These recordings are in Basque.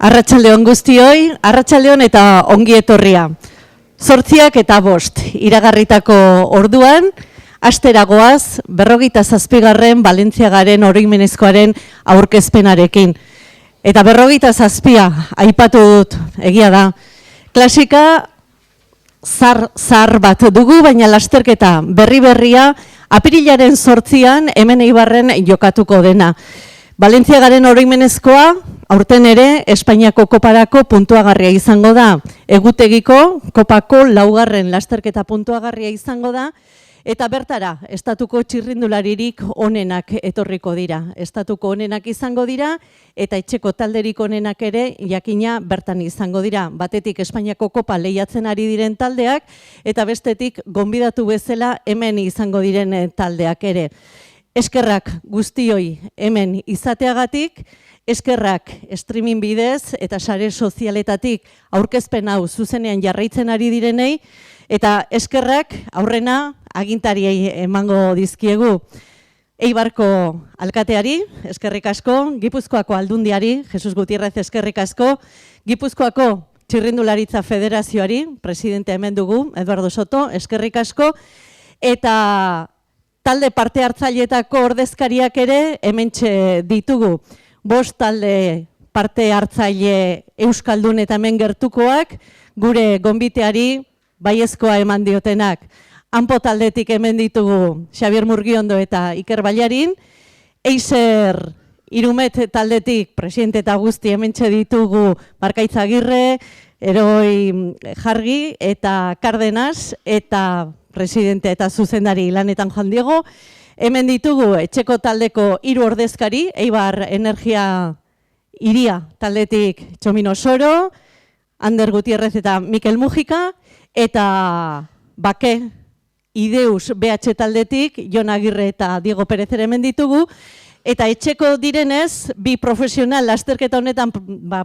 Arratsaldeon guztioi, arratsaldeon eta ongi etorria. 8 eta 5 iragarritako orduan, asteragoaz 47. Balentziagaren oroimenezkoaren aurkezpenarekin. Eta 47 aipatu dut, egia da. Klasika zar bat dugu, baina lasterketa berri-berria apirilaren 8an hemen Eibarren jokatuko dena. Balentziagaren oroimenezkoa, aurten ere, Espainiako koparako puntuagarria izango da. Egutegiko kopako 4. lasterketa puntuagarria izango da. Eta bertara, estatuko txirrindularirik onenak etorriko dira. Estatuko onenak izango dira, eta etxeko talderik onenak ere, jakina bertan izango dira. Batetik Espainiako kopa lehiatzen ari diren taldeak, eta bestetik gonbidatu bezala hemen izango diren taldeak ere. Eskerrak guztioi hemen izateagatik, eskerrak streaming bidez eta sare sozialetatik aurkezpen hau zuzenean jarraitzen ari direnei, eta eskerrak aurrena agintariei emango dizkiegu. Eibarko alkateari, eskerrik asko, Gipuzkoako aldundiari, Jesus Gutierrez eskerrik asko, Gipuzkoako Txirrindularitza Federazioari, presidente hemen dugu, Eduardo Soto, eskerrik asko, eta talde parte hartzaileetako ordezkariak ere hementxe ditugu. 5 talde parte hartzaile euskaldun eta hemen gertukoak, gure gonbiteari baiezkoa eman diotenak. Hanpo taldetik hemen ditugu Xabier Murgiondo eta Iker Bailarin, Eiser Irumet taldetik presidente eta guzti hementxe ditugu Markaitz Agirre, Eroi Jargi eta Kardenas eta presidente eta zuzendari lanetan Juan Diego. Hemen ditugu etxeko taldeko 3 ordezkari, Eibar Energia Iria taldetik Txomino Soro, Ander Gutierrez eta Mikel Mujika, eta Bake Ideus BH taldetik Jon Agirre eta Diego Perez ere hemen ditugu, eta etxeko direnez, 2 profesional lasterketa honetan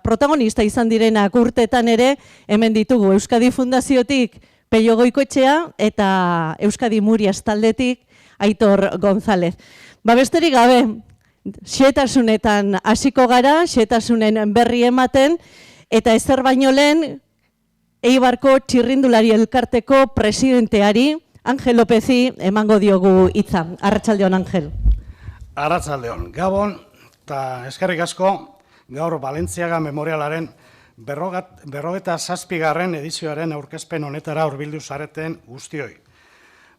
protagonista izan direnak urteetan ere hemen ditugu. Euskadi Fundaziotik Peio Goikoetxea eta Euskadi Murias taldetik Aitor González. Besterik gabe, xehetasunetan hasiko gara, xehetasunen berri ematen, eta ezer baino lehen Eibarko Txirrindulari Elkarteko presidenteari, Angel Lopezi, emango diogu hitza. Arratsaldeon, Angel. Arratsaldeon, Gabon, eta eskerrik asko, gaur Balentziaga Memorialaren 47. edizioaren aurkezpen honetara hurbildu zareten guztioi.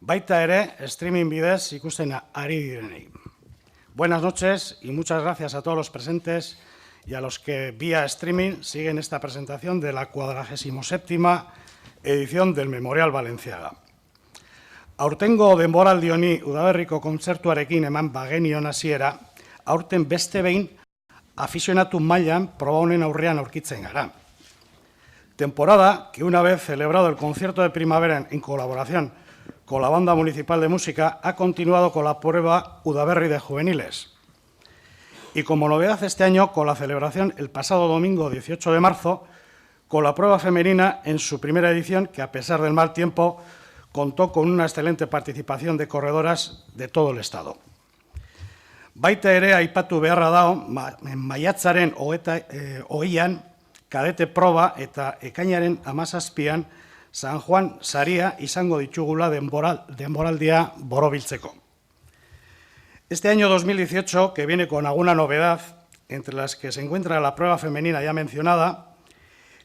Baita ere, streaming bidez ikusten ari direnei. Buenas noches y muchas gracias a todos los presentes y a los que vía streaming siguen esta presentación de la 47ª edición del Memorial Balenciaga. Aurtengo denboraldi honi udaberriko kontzertuarekin eman bagenion hasiera, aurten beste behin aficionatu mailan proba honen aurrean aurkitzen gara. Temporada que una vez celebrado el concierto de primavera en colaboración con la Banda Municipal de Música ha continuado con la prueba Udaberri de Juveniles. Y como novedad este año con la celebración el pasado domingo 18 de marzo con la prueba femenina en su primera edición que a pesar del mal tiempo contó con una excelente participación de corredoras de todo el estado. Baita ere aipatu beharra dago, maiatzaren 20an kadete proba eta ekainaren 17an San Juan saria izango ditugula denboraldia borobiltzeko. Este año 2018, que viene con alguna novedad, entre las que se encuentra la prueba femenina ya mencionada,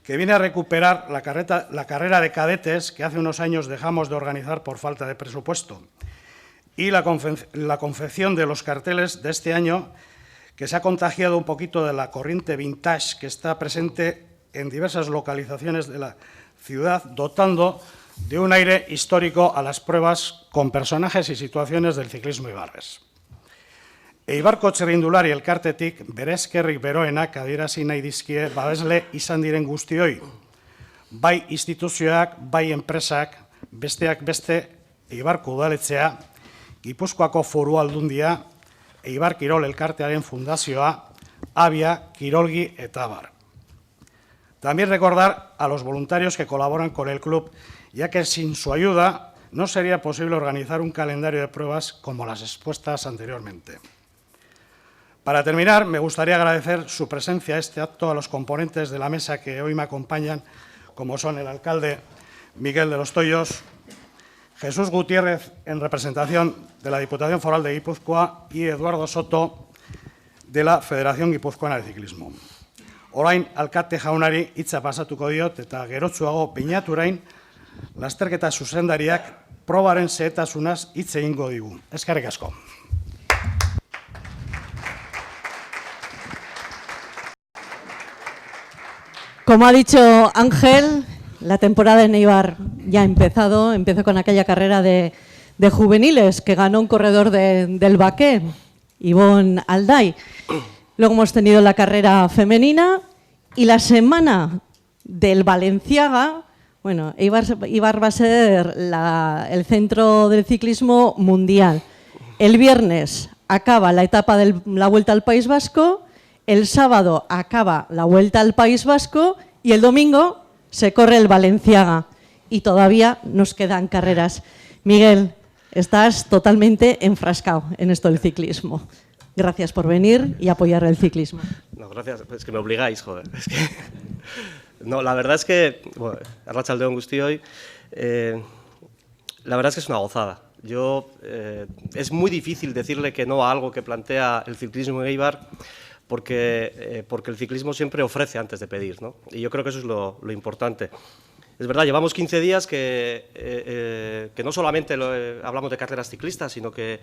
que viene a recuperar la carrera de cadetes que hace unos años dejamos de organizar por falta de presupuesto, y la confección de los carteles de este año, que se ha contagiado un poquito de la corriente vintage que está presente en diversas localizaciones de la ciudad, dotando de un aire histórico a las pruebas con personajes y situaciones del ciclismo ibarres. Eibarko Txirrindulari Elkartetik bere eskerrik beroenak adierazi nahi dizkie babesle izan diren guztioi, bai instituzioak, bai enpresak, besteak beste Eibarko Udaletzea, Gipuzkoako Foru Aldundia, Eibar Kirol Elkartearen Fundazioa, Abia, Kirolgi eta abar. También recordar a los voluntarios que colaboran con el club, ya que sin su ayuda no sería posible organizar un calendario de pruebas como las expuestas anteriormente. Para terminar, me gustaría agradecer su presencia a este acto a los componentes de la mesa que hoy me acompañan, como son el alcalde Miguel de los Toyos, Jesús Gutiérrez, en representación de la Diputación Foral de Guipúzcoa, y Eduardo Soto, de la Federación Guipuzcoana de Ciclismo. Orain, alkate jaunari hitza pasatuko diot eta gerotsuago peinaturain lasterketa zuzendariak probaren zehetasunaz hitz egingo digu. Eskerrik asko. Como ha dicho Ángel, la temporada en Eibar ya ha empezado. Empezó con aquella carrera de juveniles que ganó un corredor del Baqué, Ivón Alday. Luego hemos tenido la carrera femenina y la semana del Balenciaga. Bueno, Eibar va a ser el centro del ciclismo mundial. El viernes acaba la etapa de la Vuelta al País Vasco, el sábado acaba la Vuelta al País Vasco y el domingo se corre el Balenciaga. Y todavía nos quedan carreras. Miguel, estás totalmente enfrascado en esto del ciclismo. Gracias por venir y apoyar el ciclismo. No, gracias. Es que me obligáis, joder. Es que... No, la verdad es que, bueno, Arratsaldeon guztioi, la verdad es que es una gozada. Es muy difícil decirle que no a algo que plantea el ciclismo en Eibar, porque el ciclismo siempre ofrece antes de pedir, ¿no? Y yo creo que eso es lo importante. Es verdad, llevamos 15 días que no solamente hablamos de carreras ciclistas, sino que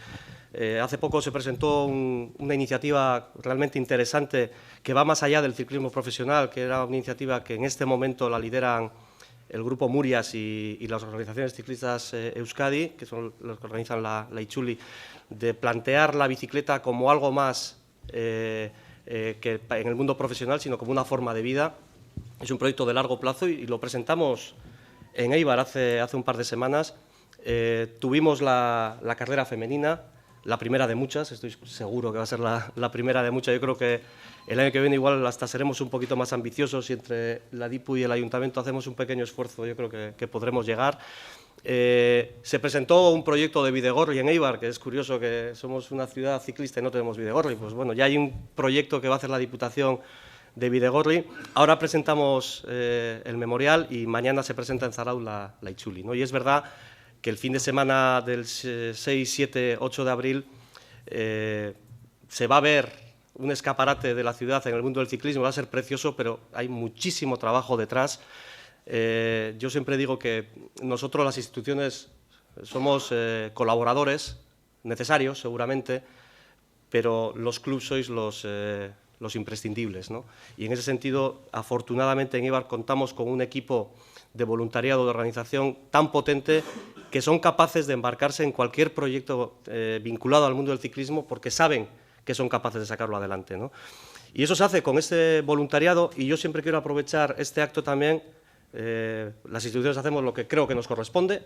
hace poco se presentó una iniciativa realmente interesante que va más allá del ciclismo profesional, que era una iniciativa que en este momento la lideran el Grupo Murias y las organizaciones ciclistas Euskadi, que son los que organizan la Itxuli, de plantear la bicicleta como algo más que en el mundo profesional, sino como una forma de vida. Es un proyecto de largo plazo y lo presentamos en Eibar hace un par de semanas. Tuvimos la carrera femenina, la primera de muchas, estoy seguro que va a ser la primera de muchas. Yo creo que el año que viene igual hasta seremos un poquito más ambiciosos y entre la DIPU y el Ayuntamiento hacemos un pequeño esfuerzo, yo creo que podremos llegar. Se presentó un proyecto de Bidegorri en Eibar, que es curioso que somos una ciudad ciclista y no tenemos Bidegorri. Pues bueno, ya hay un proyecto que va a hacer la Diputación de Bidegorri. Ahora presentamos el memorial y mañana se presenta en Zarauz la Itxuli, ¿no? Y es verdad que el fin de semana del 6, 7, 8 de abril se va a ver un escaparate de la ciudad en el mundo del ciclismo, va a ser precioso, pero hay muchísimo trabajo detrás. Yo siempre digo que nosotros, las instituciones, somos colaboradores necesarios, seguramente, pero los clubs sois los imprescindibles, ¿no? Y en ese sentido, afortunadamente en Eibar contamos con un equipo de voluntariado, de organización tan potente que son capaces de embarcarse en cualquier proyecto vinculado al mundo del ciclismo porque saben que son capaces de sacarlo adelante, ¿no? Y eso se hace con este voluntariado y yo siempre quiero aprovechar este acto también. Las instituciones hacemos lo que creo que nos corresponde,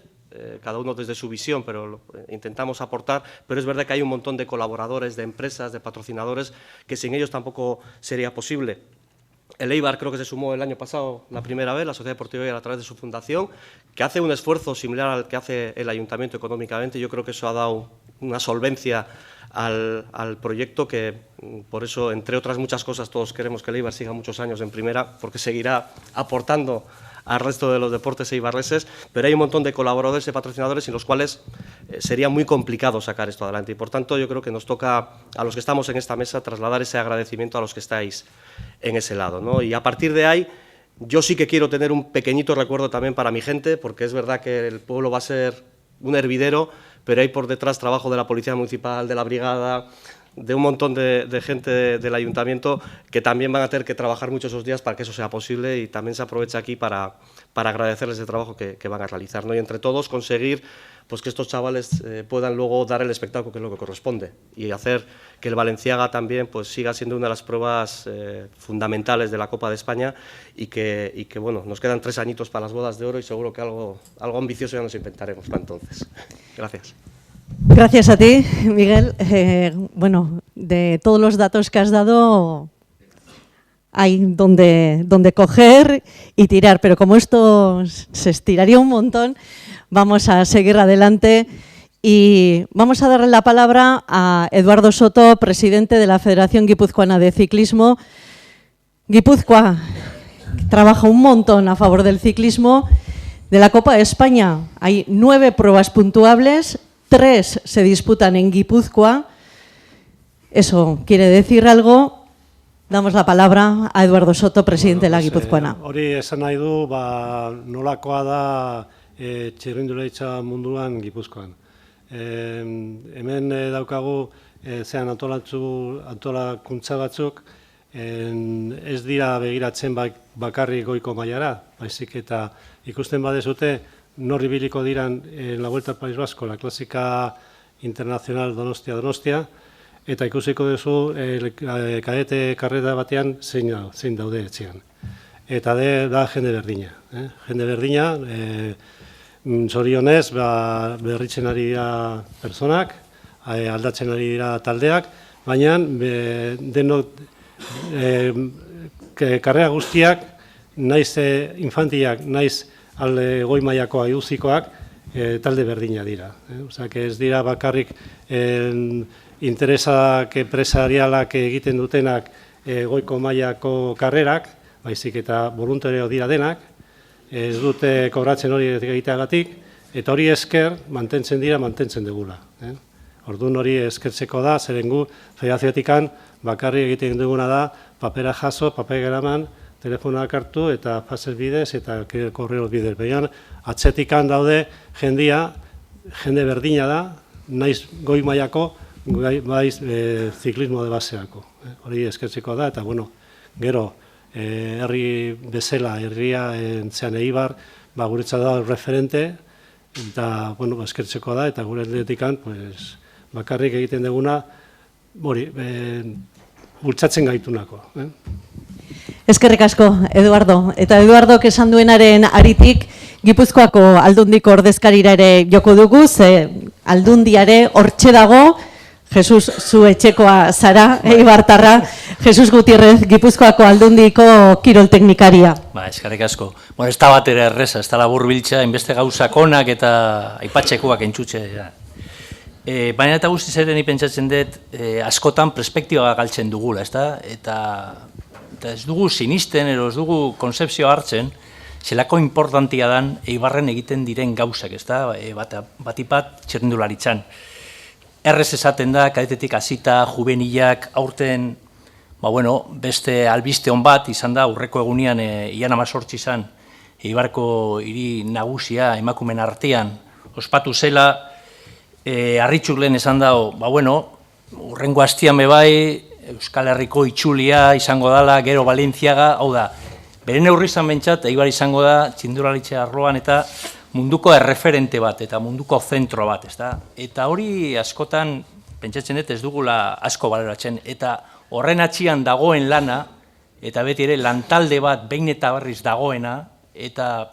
cada uno desde su visión, pero intentamos aportar, pero es verdad que hay un montón de colaboradores, de empresas, de patrocinadores, que sin ellos tampoco sería posible. El Eibar creo que se sumó el año pasado la primera vez, la Sociedad Deportiva Eibar a través de su fundación, que hace un esfuerzo similar al que hace el Ayuntamiento económicamente. Yo creo que eso ha dado una solvencia al proyecto que, por eso, entre otras muchas cosas, todos queremos que el Eibar siga muchos años en primera, porque seguirá aportando al resto de los deportes eibarreses, pero hay un montón de colaboradores y patrocinadores sin los cuales sería muy complicado sacar esto adelante. Y por tanto, yo creo que nos toca, a los que estamos en esta mesa, trasladar ese agradecimiento a los que estáis en ese lado, ¿no? Y a partir de ahí, yo sí que quiero tener un pequeñito recuerdo también para mi gente, porque es verdad que el pueblo va a ser un hervidero, pero hay por detrás trabajo de la Policía Municipal, de la Brigada, de un montón de gente del Ayuntamiento que también van a tener que trabajar mucho esos días para que eso sea posible, y también se aprovecha aquí para agradecerles el trabajo que van a realizar, ¿no? Y entre todos conseguir pues que estos chavales puedan luego dar el espectáculo que es lo que corresponde y hacer que el Balenciaga también pues siga siendo una de las pruebas fundamentales de la Copa de España y que bueno, nos quedan 3 añitos para las bodas de oro y seguro que algo ambicioso ya nos inventaremos para entonces. Gracias. Gracias a ti, Miguel. Bueno, de todos los datos que has dado, hay donde coger y tirar, pero como esto se estiraría un montón, vamos a seguir adelante y vamos a darle la palabra a Eduardo Soto, presidente de la Federación Guipuzcoana de Ciclismo. Guipúzcoa trabaja un montón a favor del ciclismo. De la Copa de España hay 9 pruebas puntuables, 3 se disputan en Guipúzcoa. Eso quiere decir algo. Damos la palabra a Eduardo Soto, presidente de la Guipuzcoana. Hori esan nahi du, nolakoa da txirrindularitza munduan Gipuzkoan. Hemen daukagu zean antolakuntza batzuk, ez dira begiratzen bakarrik goiko mailara, baizik eta ikusten badezute nor ibiliko diran la Vuelta al País Vasco, la Clásica Internacional Donostia, eta ikusiko duzu kadete karrera batean zein daude etxean. Eta da jende berdina. Jende berdina, zorionez, berritzen ari dira personak, aldatzen ari dira taldeak, baina denok karrera guztiak, naiz infantiak, naiz goi mailako aiduzikoak, talde berdina dira. Osea, ez dira bakarrik interesak enpresarialak egiten dutenak goiko mailako karrerak, baizik eta voluntario dira denak, ez dute kobratzen hori egiteagatik, eta hori esker mantentzen dira, mantentzen dugula. Orduan hori eskertzeko da, zeren gu federazioetikan bakarrik egiten duguna da, papera jaso, papera eraman, telefonoak hartu eta faxez bidez eta korreo bidez. Baina atzetikan daude jende berdina da, naiz goi mailako, baiz ziklismo de baseako. Hori eskertzeko da, eta bueno, gero, herri bezala, herria entzean Eibar, guretzat da referente, eta bueno, eskertzeko da, eta gure aldetikan bakarrik egiten duguna, hori, bultzatzen gaitunako. Eskerrik asko, Eduardo. Eta Eduardok esan duenaren aritik, Gipuzkoako aldundiko ordezkarira ere joko dugu, ze aldundiare hortxe dago, Jesus, zu etxekoa zara, Eibartarra, Jesus Gutierrez, Gipuzkoako aldundiko kirolteknikaria. Eskerrik asko. Ez da bat ere erreza, ez da labur biltza, inbeste gauzak onak eta aipatxekoak entxutxe. Baina eta guztiz ere ni pentsatzen dut, askotan perspektiba galtzen dugula, ez da? Eta ez dugu sinisten, ez dugu konzepzioa hartzen, zelako importantia dan Eibarren egiten diren gauzak, ez da? Batipat txirrindularitzan. Errez esaten da, kadetetik hasita, juvenilak, aurten, beste albiste hon bat, izan da, urreko egunean, ian 18 izan, Eibarko hiri nagusia, emakumen artean, ospatu zela, harritxuk lehen esan da, urrengo hastian bebai, Euskal Herriko itxulia izango dela, gero Valentziaga, hau da, bere neurri izan bentsat, Eibar izango da, txinduralitxe arloan eta munduko erreferente bat, eta munduko zentro bat, ez da? Eta hori askotan, pentsatzen dut ez dugula asko baloratzen, eta horren atxian dagoen lana, eta beti ere lantalde bat behin eta berriz dagoena, eta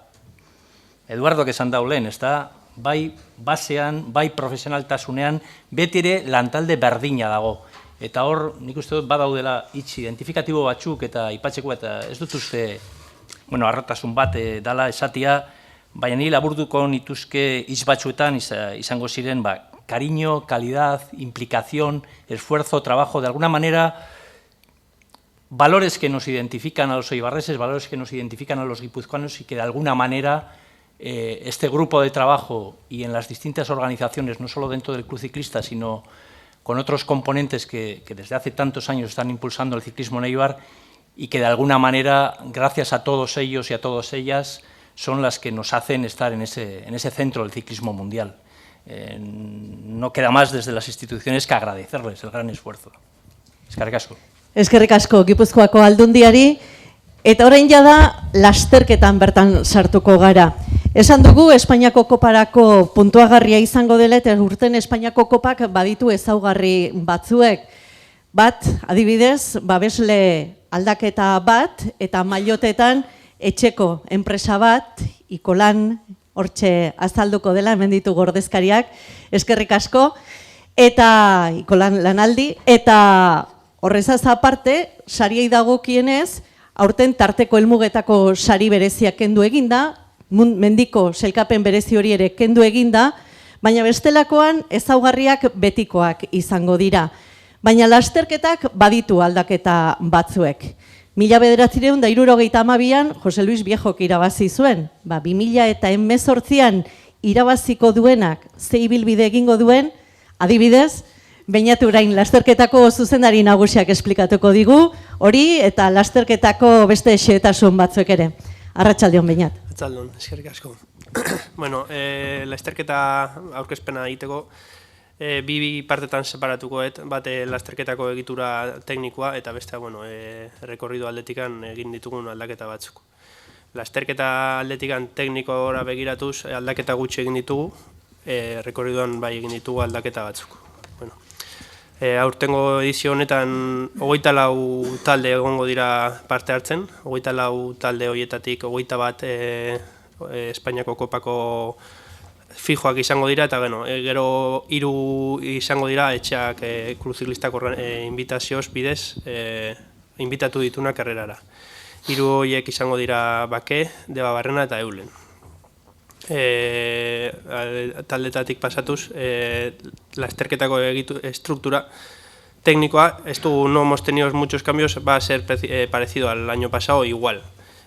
Eduardok esan daulen, ez da? Bai basean, bai profesionaltasunean, beti ere lantalde berdina dago. Eta hor, nik uste dut badaudela hitz identifikatibo batzuk eta aipatzeko, eta ez dut uste, harrotasun bat dala esatia, baina ni laburduko nituzke hitz batzuetan izango ziren, cariño, calidad, implicación, esfuerzo, trabajo, de alguna manera, valores que nos identifican a los eibarreses, valores que nos identifican a los guipuzcoanos y que de alguna manera este grupo de trabajo y en las distintas organizaciones, no solo dentro del Club Ciclista, sino con otros componentes que desde hace tantos años están impulsando el ciclismo en Eibar y que de alguna manera, gracias a todos ellos y a todas ellas, son las que nos hacen estar en ese centro del ciclismo mundial. No queda más desde las instituciones que agradecerles el gran esfuerzo. Eskerrik asko. Eskerrik asko Gipuzkoako aldundiari, eta orain jada lasterketan bertan sartuko gara. Esan dugu Espainiako koparako puntuagarria izango dela, eta urten Espainiako kopak baditu ezaugarri batzuek. Bat, adibidez, babesle aldaketa bat, eta mailotetan etxeko enpresa bat, Ikolan, hortxe azalduko dela, hemen ditu gordezkariak, eskerrik asko, eta Ikolan lanaldi, eta horrezaz aparte, sariei dagokienez, aurten tarteko helmugetako sari bereziak kendu eginda, mendiko selkapen berezi hori ere kendu eginda, baina bestelakoan ezaugarriak betikoak izango dira. Baina lasterketak baditu aldaketa batzuek. 1972an Jose Luis Viejok irabazi zuen, 2018an irabaziko duenak ze ibilbide egingo duen, adibidez, Beñat Urain lasterketako zuzendari nagusiak esplikatuko digu, hori eta lasterketako beste xehetasun batzuek ere. Arratsaldeon, Beñat. Arratsaldeon, eskerrik asko. Bueno, lasterketa aurkezpena egiteko bi partetan separatukoet, bate lasterketako egitura teknikoa eta bestea, bueno, rekorrido aldetikan egin ditugun aldaketa batzuk. Lasterketa aldetikan teknikora begiratuz aldaketa gutxi egin ditugu, rekorridoan bai egin ditugu aldaketa batzuk. Bueno, aurtengo edizio honetan 24 talde egongo dira parte hartzen, 24 talde horietatik 21 Espainiako kopako fijoak izango dira, eta gero 3 izango dira etxeak kruziklistak invitazioz bidez invitatu dituna karrerara. 3 horiek izango dira Bake, Debabarrena eta Eulen. Taldetatik pasatuz, lasterketako estructura técnica, no hemos tenido muchos cambios, va a ser parecido al año pasado, igual.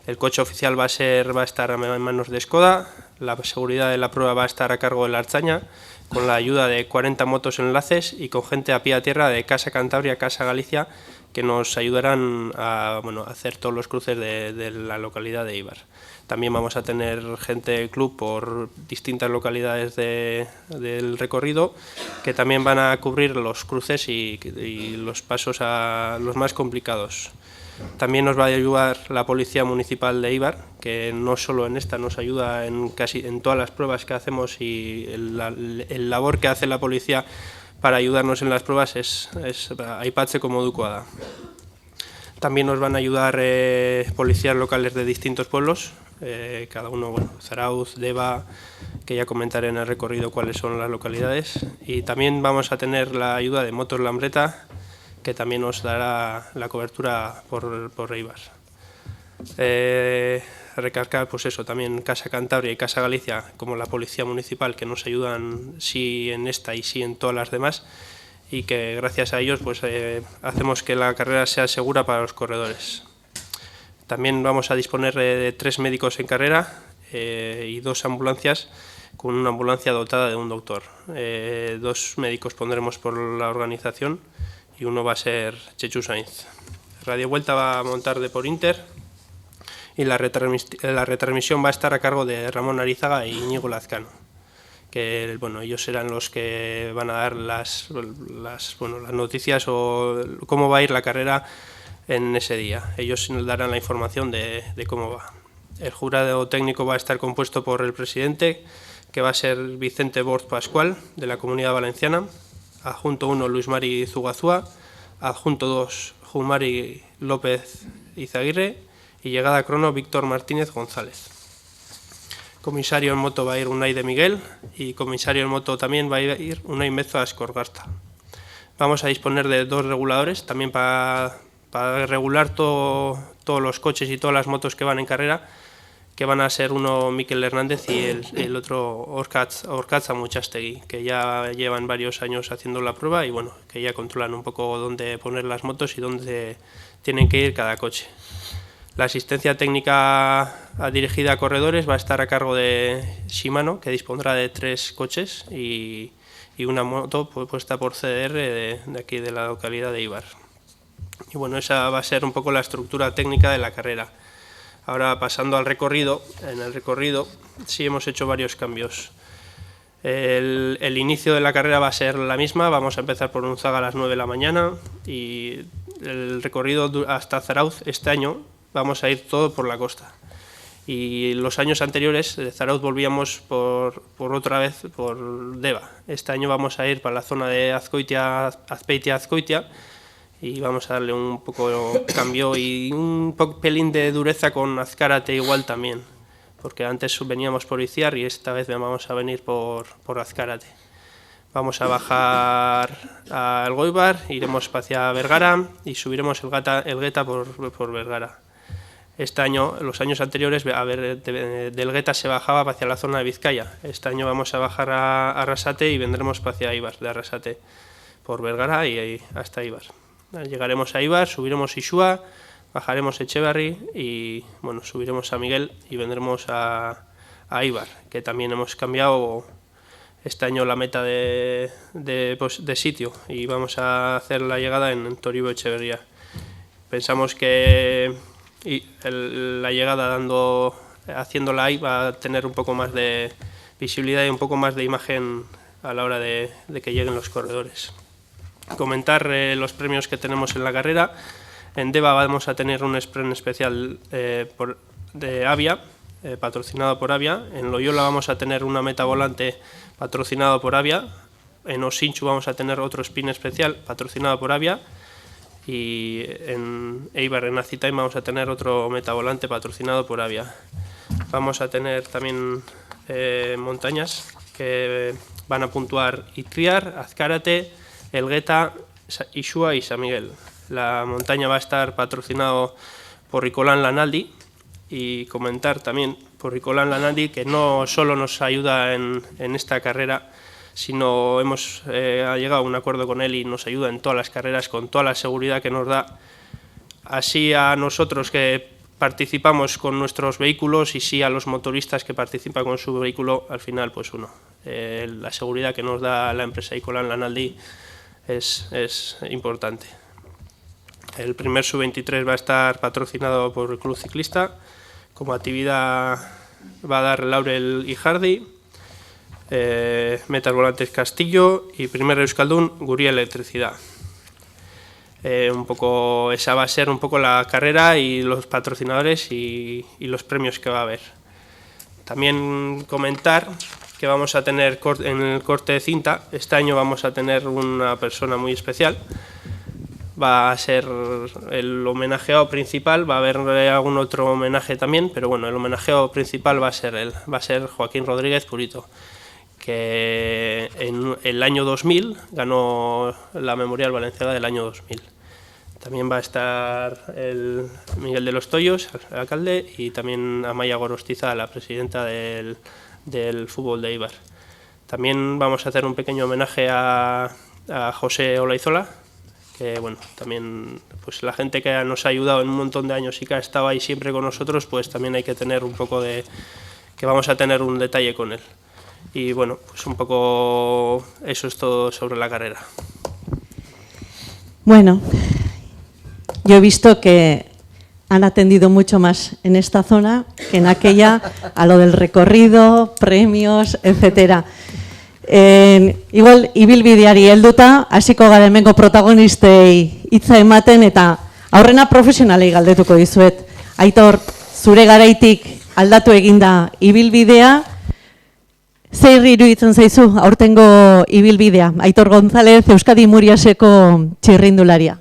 El coche oficial va a estar en manos de Skoda, la seguridad de la prueba va a estar a cargo de la Artzaña, con la ayuda de 40 motos enlaces y con gente a pie a tierra de Casa Cantabria, Casa Galicia, que nos ayudarán a hacer todos los cruces de la localidad de Eibar. También vamos a tener gente del club por distintas localidades del recorrido que también van a cubrir los cruces y los pasos a los más complicados. También nos va a ayudar la Policía Municipal de Eibar, que no solo en esta, nos ayuda en todas las pruebas que hacemos, y el labor que hace la policía para ayudarnos en las pruebas es aipatze komodukoa da. También nos van a ayudar policías locales de distintos pueblos, cada uno, Zarauz, Deba, que ya comentaré en el recorrido cuáles son las localidades, y también vamos a tener la ayuda de Motos Lambreta, que también nos dará la cobertura por Eibar. Recargar, pues eso, también Casa Cantabria y Casa Galicia, como la Policía Municipal, que nos ayudan sí en esta y sí en todas las demás, y que gracias a ellos pues hacemos que la carrera sea segura para los corredores. También vamos a disponer de 3 médicos en carrera y 2 ambulancias, con una ambulancia dotada de un doctor. 2 médicos pondremos por la organización y uno va a ser Chechu Sainz. Radio Vuelta va a montar de por Inter, y la retransmisión va a estar a cargo de Ramón Arizaga e Íñigo Lazcano, que ellos serán los que van a dar las noticias o cómo va a ir la carrera en ese día. Ellos nos darán la información de cómo va. El jurado técnico va a estar compuesto por el presidente, que va a ser Vicente Bort Pascual, de la Comunidad Valenciana, adjunto 1 Luis Mari Zugazúa, adjunto 2 Jumari López Izaguirre, y llegada a crono Víctor Martínez González. Comisario en moto va a ir Unai de Miguel, y comisario en moto también va a ir Unai Mezo Ascorgarta. Vamos a disponer de 2 reguladores también para regular todos los coches y todas las motos que van en carrera, que van a ser uno Mikel Hernández y el otro Orkatz Amuchastegui, que ya llevan varios años haciendo la prueba y que ya controlan un poco dónde poner las motos y dónde tienen que ir cada coche. La asistencia técnica dirigida a corredores va a estar a cargo de Shimano, que dispondrá de 3 coches y una moto puesta por CDR de aquí de la localidad de Eibar. Y esa va a ser un poco la estructura técnica de la carrera. Ahora pasando al recorrido, en el recorrido sí hemos hecho varios cambios. El inicio de la carrera va a ser la misma, vamos a empezar por Unzaga a las 9 de la mañana y el recorrido hasta Zarauz este año vamos a ir todo por la costa. Y los años anteriores de Zarauz volvíamos por otra vez por Deba. Este año vamos a ir para la zona de Azpeitia, y vamos a darle un poco de cambio y un pelín de dureza con Azcárate igual también, porque antes veníamos por Iciar y esta vez vamos a venir por Azcárate. Vamos a bajar a Elgoibar, iremos hacia Vergara y subiremos el Gueta por Vergara. Este año, los años anteriores, del Gueta se bajaba hacia la zona de Vizcaya. Este año vamos a bajar a Arrasate y vendremos hacia Eibar, de Arrasate por Vergara y hasta Eibar. Llegaremos a Eibar, subiremos Ixúa, bajaremos Echeverri y bueno, subiremos a Miguel y vendremos a Eibar, que también hemos cambiado este año la meta de sitio y vamos a hacer la llegada en Toribio Echeverría. Pensamos que la llegada haciéndola ahí va a tener un poco más de visibilidad y un poco más de imagen a la hora de que lleguen los corredores. Comentar los premios que tenemos en la carrera. En Deva vamos a tener un sprint especial de Avia, patrocinado por Avia. En Loyola vamos a tener una meta volante patrocinado por Avia. En Osinchu vamos a tener otro spin especial patrocinado por Avia. Y en Eibar, en Azitaim, vamos a tener otro meta volante patrocinado por Avia. Vamos a tener también montañas que van a puntuar Itriar, Azcárate, Elgueta, Ixúa y San Miguel. La montaña va a estar patrocinado por Ricolán Lanaldi y comentar también por Ricolán Lanaldi que no solo nos ayuda en esta carrera, sino ha llegado a un acuerdo con él y nos ayuda en todas las carreras con toda la seguridad que nos da. Así a nosotros que participamos con nuestros vehículos y sí a los motoristas que participan con su vehículo, al final pues la seguridad que nos da la empresa Ricolán Lanaldi es importante. El primer sub-23 va a estar patrocinado por el Club Ciclista. Como actividad va a dar Laurel y Hardy, Metas Volantes Castillo y primer Euskaldun Guria Electricidad. Un poco esa va a ser un poco la carrera y los patrocinadores y los premios que va a haber. También comentar que vamos a tener en el corte de cinta, este año vamos a tener una persona muy especial. Va a ser el homenajeado principal, va a haber algún otro homenaje también, pero bueno, el homenajeado principal va a ser él, va a ser Joaquín Rodríguez Purito, que en el año 2000 ganó la Memorial Valenciaga del año 2000. También va a estar el Miguel de los Toyos, el alcalde, y también Amaya Gorostiza, la presidenta del fútbol de Eibar. También vamos a hacer un pequeño homenaje a José Olaizola, que bueno, también pues la gente que nos ha ayudado en un montón de años y que ha estado ahí siempre con nosotros, pues también hay que tener un poco que vamos a tener un detalle con él. Y bueno, pues un poco eso es todo sobre la carrera. Bueno, yo he visto que han atendido mucho más en esta zona que en aquella a lo del recorrido, premios, etcétera. Igual, ibilbideari helduta, hasiko gara hemengo protagonistei hitza ematen eta aurrena profesionalei galdetuko dizuet. Aitor, zure garaitik aldatu eginda ibilbidea, zer iruditzen zaizu aurtengo ibilbidea? Aitor González, Euskadi Muriaseko txirrindularia.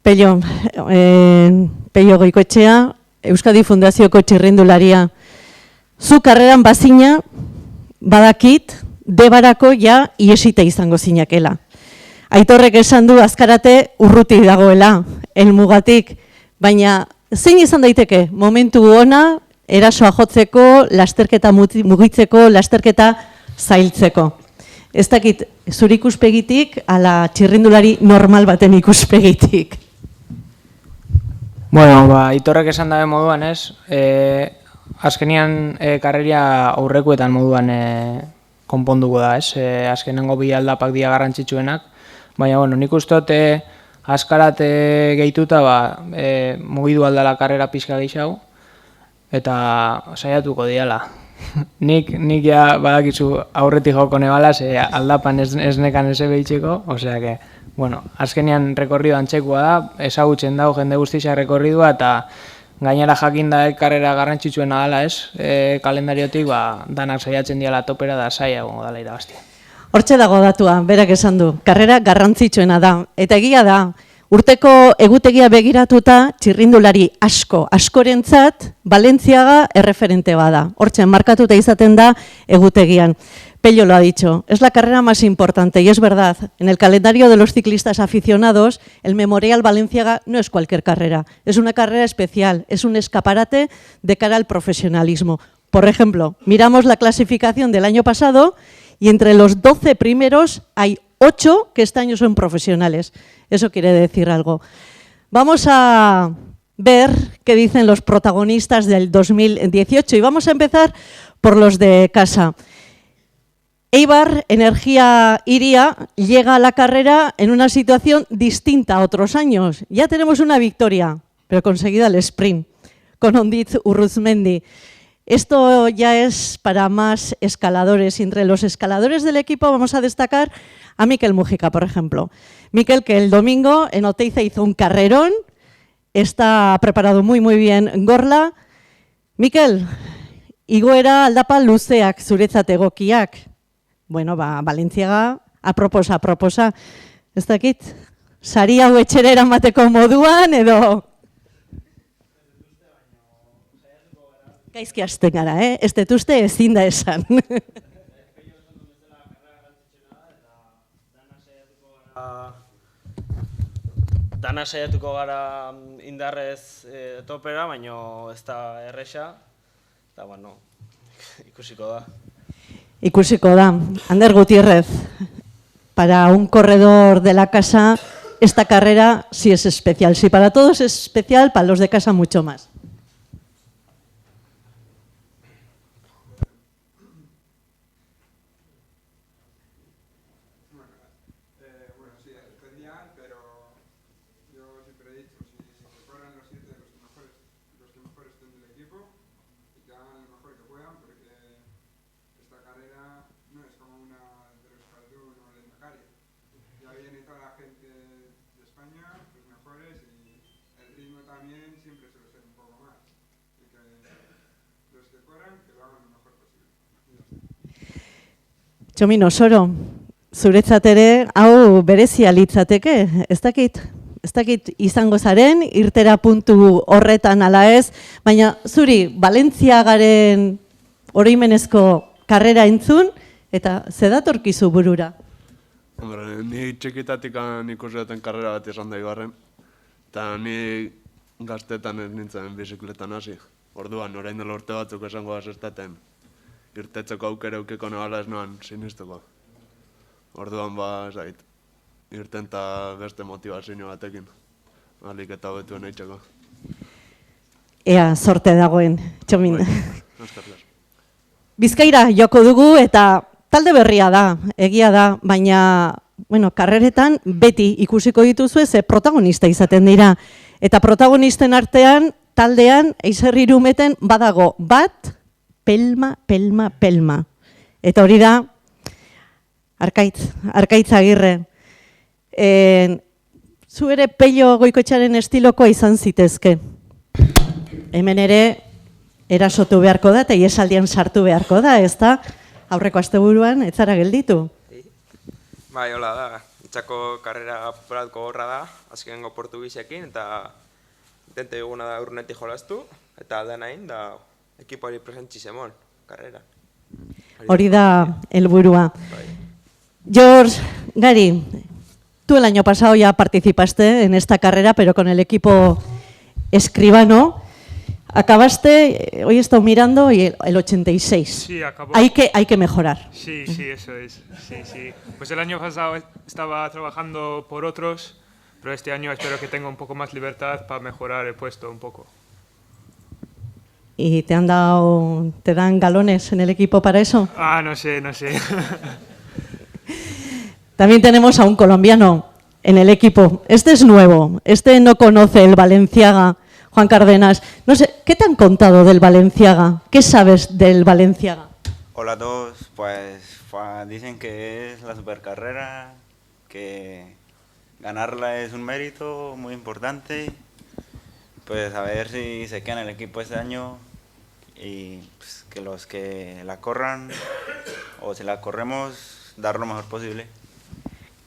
Pello Goikoetxea, Euskadi Fundazioko txirrindularia. Zu karreran bazina, badakit, Debarako ja iesita izango zinakela. Aitorrek esan du Azkarate urruti dagoela, helmugatik, baina zein izan daiteke momentu ona erasoa jotzeko, lasterketa mugitzeko, lasterketa zailtzeko. Ez dakit, zure ikuspegitik, ala txirrindulari normal baten ikuspegitik. Bueno, Aitorrek esan dabe moduan, ez? Azkenian karreria aurrekoetan moduan konponduko da, ez? Azkenengo bi aldapak dira garrantzitsuenak, baina, bueno, nik uste dut Azkarate gehituta mugidu aldala karrera pixka gehiago, eta saiatuko diala. nik ja badakizu aurretik joko nebala, ze aldapan ez nekan ez ebeitzeko, osea que, bueno, azkenean rekorrido antzekoa da, ezagutzen dago jende guztia rekorridua, eta gainera jakinda karrera garrantzitsuena dela ez, kalendariotik danak saiatzen diala topera da saia egongo dela irabaztia. Hortxe dago datua, berak esan du, karrera garrantzitsuena da, eta egia da, urteko egutegia begiratuta txirrindulari askorentzat Valentziaga erreferente bada. Hortzen markatuta izaten da egutegian. Pello lo ha dicho, es la carrera más importante y es verdad, en el calendario de los ciclistas aficionados, el Memorial Valenciaga no es cualquier carrera, es una carrera especial, es un escaparate de cara al profesionalismo. Por ejemplo, miramos la clasificación del año pasado y entre los 12 primeros hay 8 que este año son profesionales. Eso quiere decir algo. Vamos a ver qué dicen los protagonistas del 2018 y vamos a empezar por los de casa. Eibar Energía Iria llega a la carrera en una situación distinta a otros años. Ya tenemos una victoria, pero conseguida el sprint, con Ondiz Urruzmendi. Esto ya es para más escaladores. Entre los escaladores del equipo vamos a destacar a Mikel Mujica, por ejemplo. Mikel, que el domingo en Oteiza hizo un carrerón, está preparado muy bien Gorla. Mikel, igoera aldapa luzeak zuretzat egokiak. Bueno, Valentziaga aproposa. Ez dakit, sari hau etxera eramateko moduan edo... Gaizki hasten gara, ez detuzte ezin da esan. Dana saiatuko gara indarrez topera, baina ez da erresa, eta bueno, ikusiko da. Ikusiko da. Ander Gutiérrez, para un corredor de la casa, esta carrera sí es especial. Si para todos es especial, para los de casa mucho más. Txomin Osoro, zuretzat ere, hau berezia litzateke, ez dakit izango zaren, irtera puntu horretan ala ez, baina zuri, Valentziagaren oroimenezko karrera entzun, eta zedatorkizu burura? Hombre, ni txikitatik ikusi karrera bat izan da Ibarren, eta ni gaztetan ez nintzen bizikletan hasi. Orduan, orain dela urte batzuk esango azestaten. Irtetzeko aukera eukiko nebala ez noan sinistuko. Orduan zait, irten eta beste motivazio batekin. Alik eta hobetuen eitzeko. Ea, sorte dagoen, Txomin. Bizkaira joko dugu eta talde berria da, egia da, baina karreretan beti ikusiko dituzue ze protagonista izaten dira. Eta protagonisten artean, taldean, Eizer Irumeten badago bat, Pelma. Eta hori da, Arkaitz Agirre. Zu ere Pello Goikoetxearen estilokoa izan zitezke. Hemen ere, erasotu beharko da, eta iesaldian sartu beharko da, ez da? Aurreko asteburuan, ez zara gelditu. Bai, hola da. Itxako karrera poratko horra da, azkenengo portugisekin, eta intente duguna da urnetik jolastu, eta aldean hain, da ekipoari presentzi zemon, karrera. Hori da helburua. George, Gary, tú el año pasado ya participaste en esta carrera, pero con el equipo escribano. Acabaste, hoy he estado mirando, y el 86. Sí, acabó. Hay que mejorar. Sí, eso es. Sí. Pues el año pasado estaba trabajando por otros, pero este año espero que tenga un poco más libertad para mejorar el puesto un poco. ¿Y te dan galones en el equipo para eso? No sé. También tenemos a un colombiano en el equipo. Este es nuevo, este no conoce el Valenciaga. Juan Cárdenas. No sé, ¿qué te han contado del Balenciaga? ¿Qué sabes del Balenciaga? Hola a todos, pues dicen que es la supercarrera, que ganarla es un mérito muy importante, pues a ver si se queda en el equipo este año y pues, que los que la corran o si la corremos, dar lo mejor posible.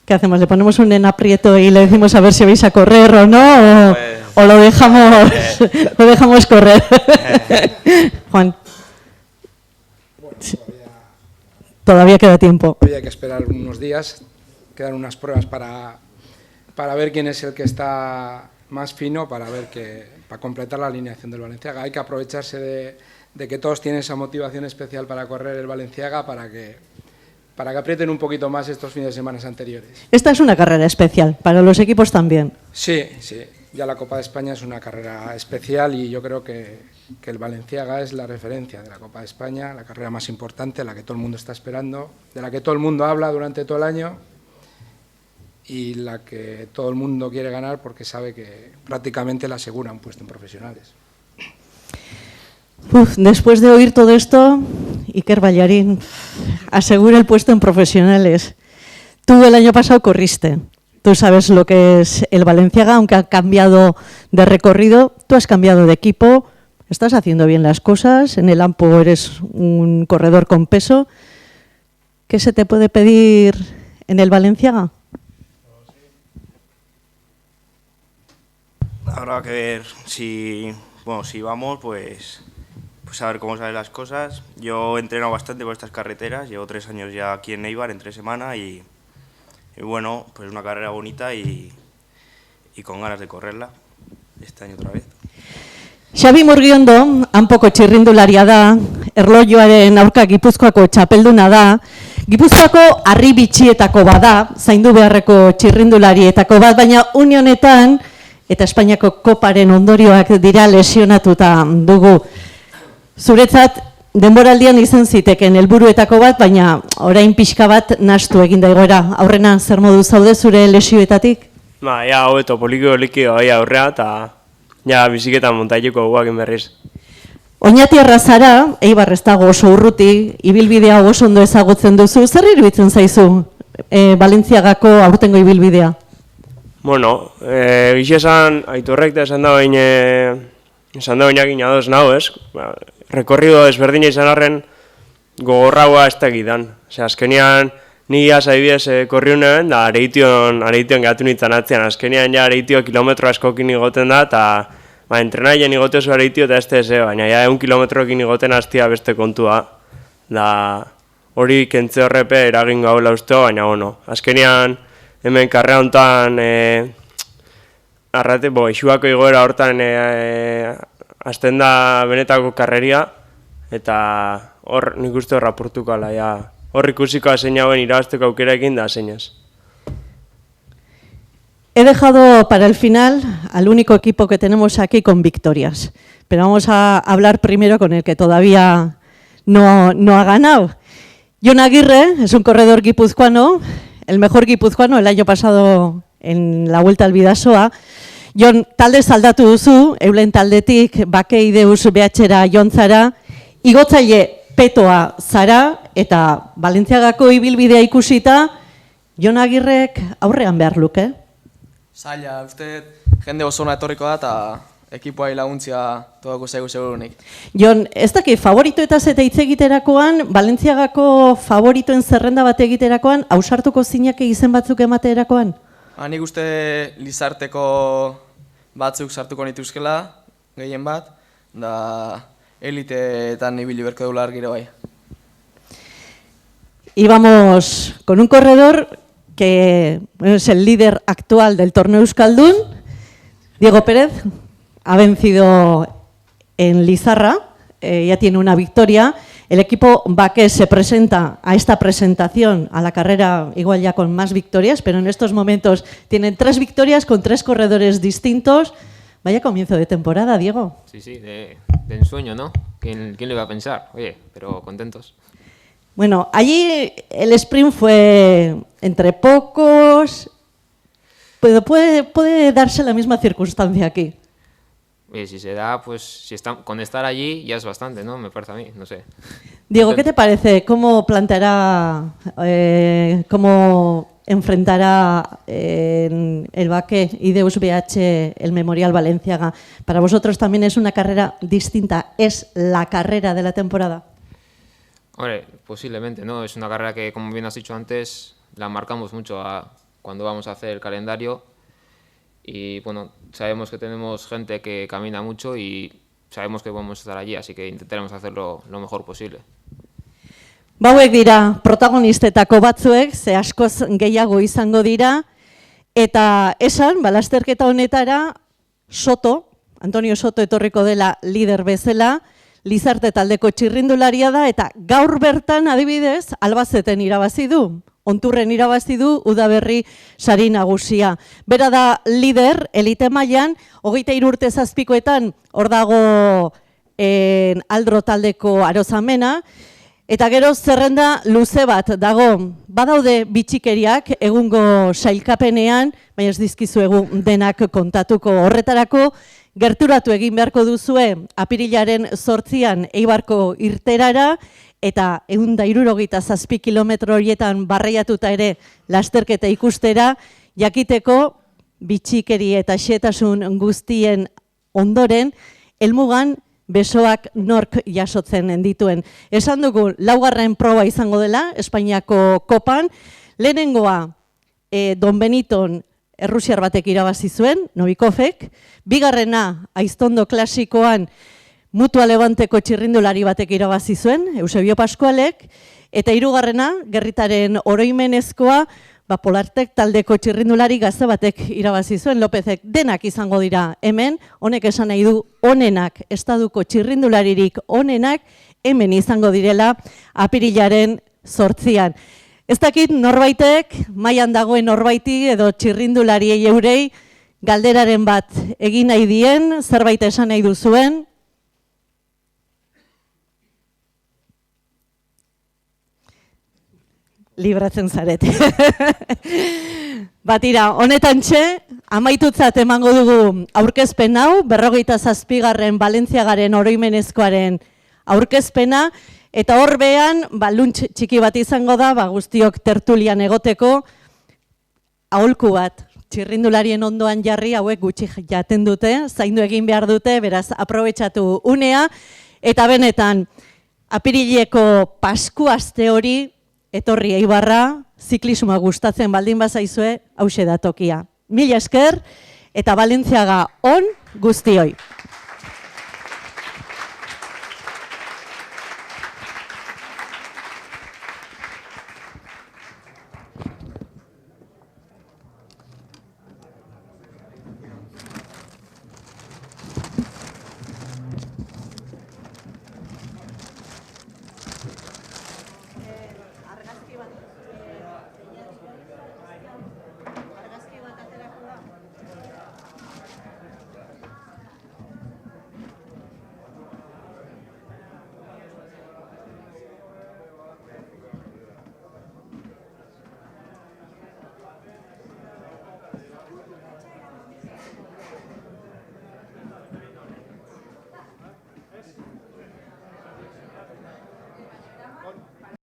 ¿Qué hacemos? ¿Le ponemos un en aprieto y le decimos a ver si vais a correr o no? ¿O lo dejamos correr? Juan. Sí. Todavía queda tiempo. Hay que esperar unos días, quedan unas pruebas para ver quién es el que está más fino, para completar la alineación del Balenciaga. Hay que aprovecharse de que todos tienen esa motivación especial para correr el Balenciaga para que aprieten un poquito más estos fines de semana anteriores. Esta es una carrera especial, para los equipos también. Sí, sí. Ya la Copa de España es una carrera especial y yo creo que el Balenciaga es la referencia de la Copa de España, la carrera más importante, la que todo el mundo está esperando, de la que todo el mundo habla durante todo el año y la que todo el mundo quiere ganar porque sabe que prácticamente le asegura un puesto en profesionales. Después de oír todo esto, Iker Ballarín asegura el puesto en profesionales. Tú el año pasado corriste. Tú sabes lo que es el Balenciaga, aunque ha cambiado de recorrido. Tú has cambiado de equipo, estás haciendo bien las cosas. En el AMPO eres un corredor con peso. ¿Qué se te puede pedir en el Balenciaga? Habrá que ver si vamos, pues a ver cómo salen las cosas. Yo he entrenado bastante por estas carreteras, llevo 3 años ya aquí en Eibar, en 3 semanas, y bueno, pues una carrera bonita y con ganas de correrla este año otra vez. Xabi Murgiondo, hanpoko txirrindularia da, erlojuaren aurka Gipuzkoako txapelduna da, Gipuzkoako harri bitxietako bada, zaindu beharreko txirrindularietako bat, baina une honetan, eta Espainiako koparen ondorioak dira lesionatuta dugu. Zuretzat, denboraldian izan ziteken helburuetako bat, baina orain pixka bat nahastu egin da egoera. Aurrena, zer modu zaude zure lesioetatik? Ja, hobeto, poliki aurrea, eta ja, biziketan montaileko guak berriz. Oñatiarra zara, Eibar ez dago oso urruti, ibilbidea oso ondo ezagutzen duzu, zer iruditzen zaizu Balenciagako aurtengo ibilbidea? Bueno, gixe esan, Aitorrek da esan da bainakin adoz nahu, ez? Rekorrido desberdina izan arren gogorragoa ez da gidan. Azkenean, ni azaibidez korriunen, da areition gehatu nintzen atzean. Azkenean, ja areitio kilometro askokin igoten da, eta entrenaien igote oso areitio eta ez da baina ja 1 kilometroekin igoten hastia beste kontua. Da hori kentze horrepe eragin gaula uste, baina bueno, azkenean hemen karrea honetan isuako igoera hortan azten da benetako karreria, eta hor nik uste hor apurtuko ala, hor ikusiko azein hauen irabazteko aukeraekin da azeinaz. He dejado para el final al único equipo que tenemos aquí con victorias, pero vamos a hablar primero con el que todavía no ha ganado. Jon Aguirre es un corredor guipuzcoano, el mejor guipuzcoano el año pasado en la Vuelta al Bidasoa. Jon, talde aldatu duzu, eulen taldetik Bakeideus behatxera joan zara, igotzaile petoa zara eta Balenciagako ibilbidea ikusita, Jon Agirrek aurrean behar luke. Zaila, uste jende oso ona etorriko da eta ekipoai laguntzia todako zaigu segurunik. Jon, ez daki favoritoetaz eta hitz egiterakoan, Balenciagako favoritoen zerrenda bat egiterakoan, ausartuko zinake izen batzuk ematerakoan? Nik uste Lizarteko batzuk sartuko nituzkela, gehien bat, da eliteetan ibili berko deula argire bai. Y vamos con un corredor que es el líder actual del torneo Euskaldun, Diego Pérez, ha vencido en Lizarra, ya tiene una victoria. El equipo Baque se presenta a esta presentación, a la carrera igual ya con más victorias, pero en estos momentos tienen 3 victorias con 3 corredores distintos. Vaya comienzo de temporada, Diego. Sí, de ensueño, ¿no? ¿Quién lo iba a pensar? Oye, pero contentos. Bueno, allí el sprint fue entre pocos, pero puede darse la misma circunstancia aquí. Si se da, pues con estar allí ya es bastante, ¿no? Me parece a mí, no sé. Diego, ¿qué te parece? ¿Cómo planteará, cómo enfrentará el Baque Ideus BH el Memorial Balenciaga? Para vosotros también es una carrera distinta, ¿es la carrera de la temporada? Hombre, posiblemente, ¿no? Es una carrera que, como bien has dicho antes, la marcamos mucho cuando vamos a hacer el calendario. Y bueno, sabemos que tenemos gente que camina mucho y sabemos que vamos a estar allí, así que intentaremos hacerlo lo mejor posible. Bauek dira protagonistetako batzuek, ze askoz gehiago izango dira, eta esan, lasterketa honetara, Antonio Soto etorriko dela lider bezala, Lizarte taldeko txirrindularia da, eta gaur bertan adibidez, Albazeten irabazi du. Onturren irabazi du Udaberri sari nagusia. Bera da lider, elite mailan, 23 urte zazpikoetan, hor dago Aldro taldeko Arozamena, eta gero zerrenda luze bat dago. Badaude bitxikeriak egungo sailkapenean, baina ez dizkizuegu denak kontatuko horretarako, gerturatu egin beharko duzue apirilaren 8an Eibarko irterara, eta 167 kilometro horietan barreiatuta ere lasterketa ikustera, jakiteko bitxikeri eta xehetasun guztien ondoren, helmugan besoak nork jasotzen dituen. Esan dugu, 4. proba izango dela, Espainiako kopan, lehenengoa Don Beniton Errusiar batek irabazi zuen, Novikovek, bigarrena Aiztondo klasikoan Mutua Levanteko txirrindulari batek irabazi zuen, Eusebio Pascualek, eta hirugarrena, gerritaren oroimenezkoa, Polartek taldeko txirrindulari gazte batek irabazi zuen, Lopezek denak izango dira hemen, honek esan nahi du onenak, estaduko txirrindularirik onenak, hemen izango direla apirilaren 8an. Ez dakit norbaitek, mailan dagoen norbaiti edo txirrindulariei eurei, galderaren bat egin nahi dien, zerbait esan nahi duzuen, libratzen zarete. Batira, honetan amaitutzat emango dugu aurkezpen hau, 47. Balentziagaren oroimenezkoaren aurkezpena, eta horbean, luntz txiki bat izango da, guztiok tertulian egoteko, aholku bat, txirrindularien ondoan jarri, hauek gutxi jaten dute, zaindu egin behar dute, beraz, aprobetxatu unea, eta benetan, apirileko Pasku aste hori, etorri Eibarra, ziklismoa gustatzen baldin bazaizue, hauxe da tokia. Mila esker, eta Balentziaga on guztioi.